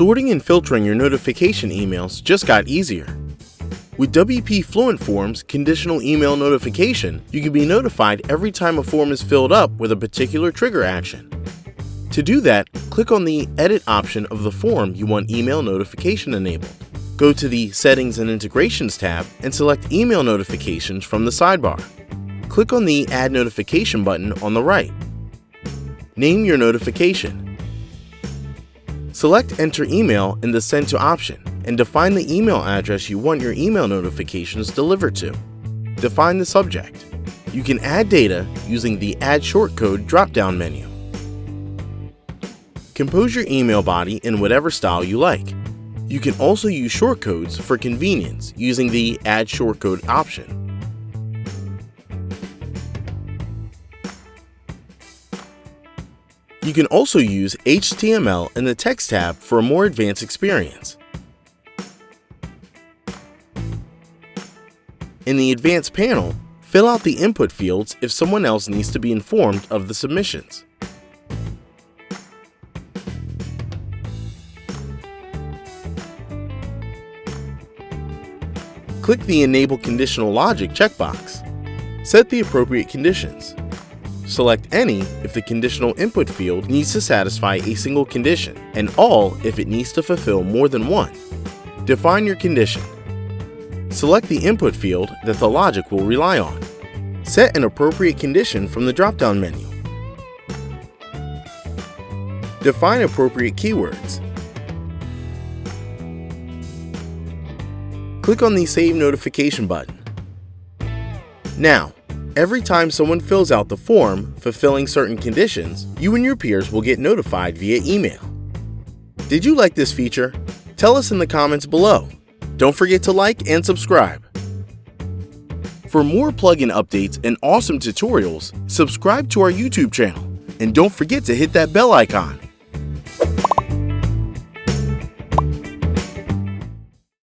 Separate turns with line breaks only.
Sorting and filtering your notification emails just got easier. With WP Fluent Forms conditional email notification, you can be notified every time a form is filled up with a particular trigger action. To do that, click on the Edit option of the form you want email notification enabled. Go to the Settings and Integrations tab and select Email Notifications from the sidebar. Click on the Add Notification button on the right. Name your notification. Select Enter Email in the Send to option and define the email address you want your email notifications delivered to. Define the subject. You can add data using the Add Shortcode drop-down menu. Compose your email body in whatever style you like. You can also use shortcodes for convenience using the Add Shortcode option. You can also use HTML in the Text tab for a more advanced experience. In the Advanced panel, fill out the input fields if someone else needs to be informed of the submissions. Click the Enable Conditional Logic checkbox. Set the appropriate conditions. Select Any if the conditional input field needs to satisfy a single condition, and All if it needs to fulfill more than one. Define your condition. Select the input field that the logic will rely on. Set an appropriate condition from the drop-down menu. Define appropriate keywords. Click on the Save Notification button. Now, every time someone fills out the form fulfilling certain conditions, you and your peers will get notified via email. Did you like this feature? Tell us in the comments below. Don't forget to like and subscribe. For more plugin updates and awesome tutorials, subscribe to our YouTube channel. And don't forget to hit that bell icon.